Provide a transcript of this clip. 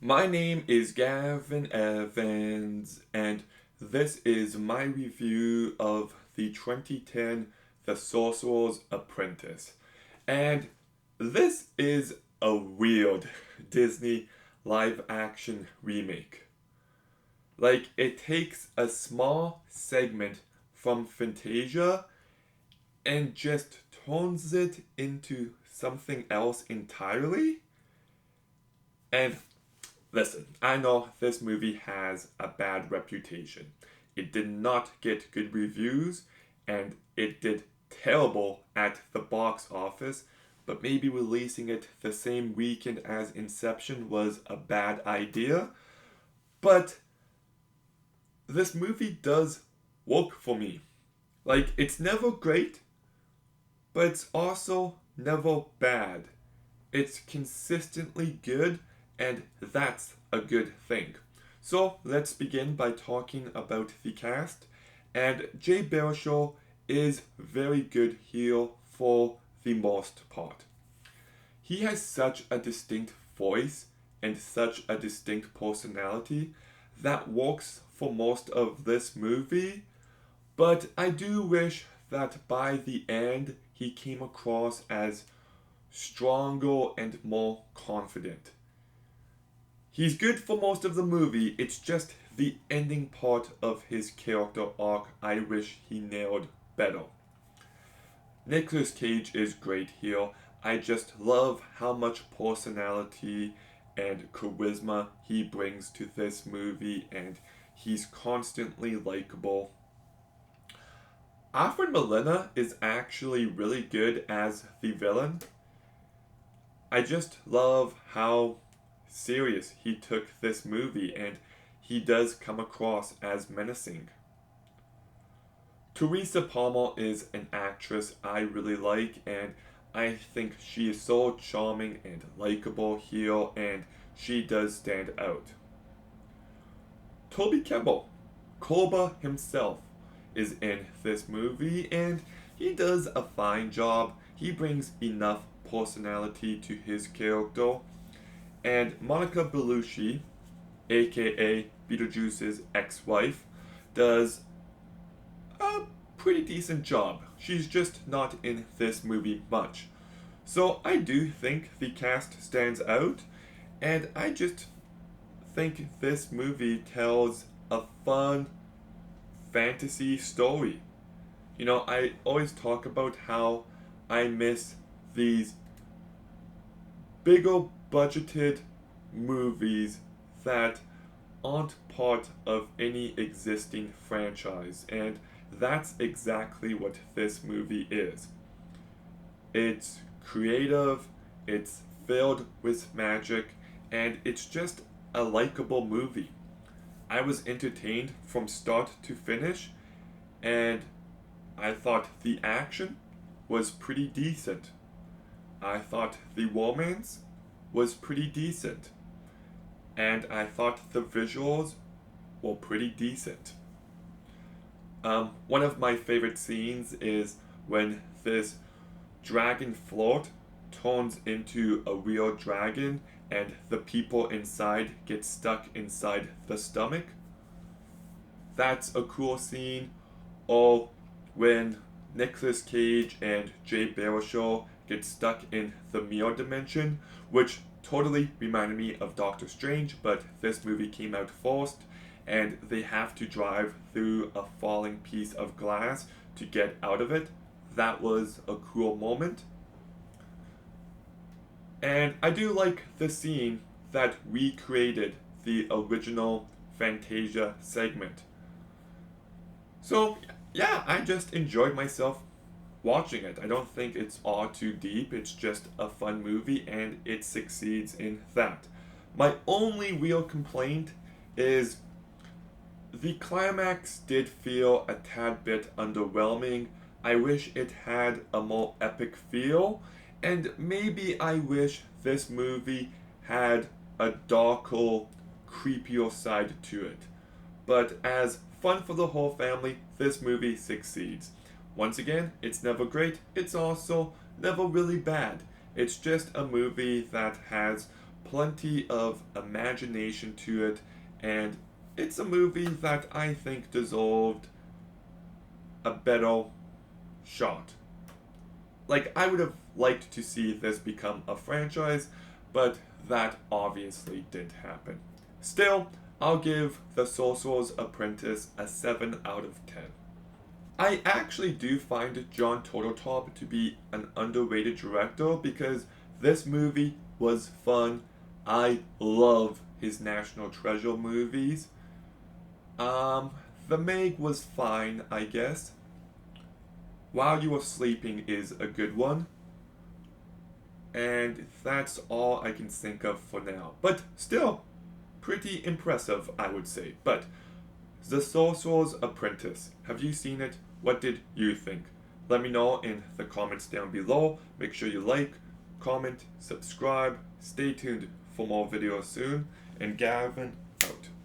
My name is Gavin Evans, and this is my review of the 2010 The Sorcerer's Apprentice. And this is a weird Disney live action remake. Like, it takes a small segment from Fantasia and just turns it into something else entirely. And listen, I know this movie has a bad reputation. It did not get good reviews, and it did terrible at the box office, but maybe releasing it the same weekend as Inception was a bad idea. But this movie does work for me. Like, it's never great, but it's also never bad. It's consistently good, and that's a good thing. So let's begin by talking about the cast. And Jay Baruchel is very good here for the most part. He has such a distinct voice and such a distinct personality that works for most of this movie, but I do wish that by the end he came across as stronger and more confident. He's good for most of the movie, it's just the ending part of his character arc I wish he nailed better. Nicolas Cage is great here. I just love how much personality and charisma he brings to this movie, and he's constantly likable. Alfred Molina is actually really good as the villain. I just love how serious he took this movie, and he does come across as menacing. Teresa Palmer is an actress I really like, and I think she is so charming and likable here, and she does stand out. Toby Kebbell, Koba himself, is in this movie, and he does a fine job. He brings enough personality to his character, and Monica Bellucci, aka Beetlejuice's ex-wife, does a pretty decent job. She's just not in this movie much. So I do think the cast stands out, and I just think this movie tells a fun fantasy story. I always talk about how I miss these bigger budgeted movies that aren't part of any existing franchise, and that's exactly what this movie is. It's creative, it's filled with magic, and it's just a likable movie. I was entertained from start to finish, and I thought the action was pretty decent. I thought the romance was pretty decent. And I thought the visuals were pretty decent. One of my favorite scenes is when this dragon float turns into a real dragon and the people inside get stuck inside the stomach. That's a cool scene. Or when Nicolas Cage and Jay Baruchel get stuck in the mirror dimension, which totally reminded me of Doctor Strange, but this movie came out first, and they have to drive through a falling piece of glass to get out of it. That was a cool moment. And I do like the scene that recreated the original Fantasia segment. So, yeah, I just enjoyed myself watching it. I don't think it's all too deep, it's just a fun movie, and it succeeds in that. My only real complaint is the climax did feel a tad bit underwhelming. I wish it had a more epic feel, and maybe I wish this movie had a darker, creepier side to it. But as fun for the whole family, this movie succeeds. Once again, it's never great, it's also never really bad. It's just a movie that has plenty of imagination to it, and it's a movie that I think deserved a better shot. Like, I would have liked to see this become a franchise, but that obviously didn't happen. Still, I'll give The Sorcerer's Apprentice a 7 out of 10. I actually do find John Turteltaub to be an underrated director because this movie was fun. I love his National Treasure movies. The Meg was fine, I guess. While You Were Sleeping is a good one. And that's all I can think of for now. But still, pretty impressive, I would say. But The Sorcerer's Apprentice, have you seen it? What did you think? Let me know in the comments down below. Make sure you like, comment, subscribe. Stay tuned for more videos soon. And Gavin,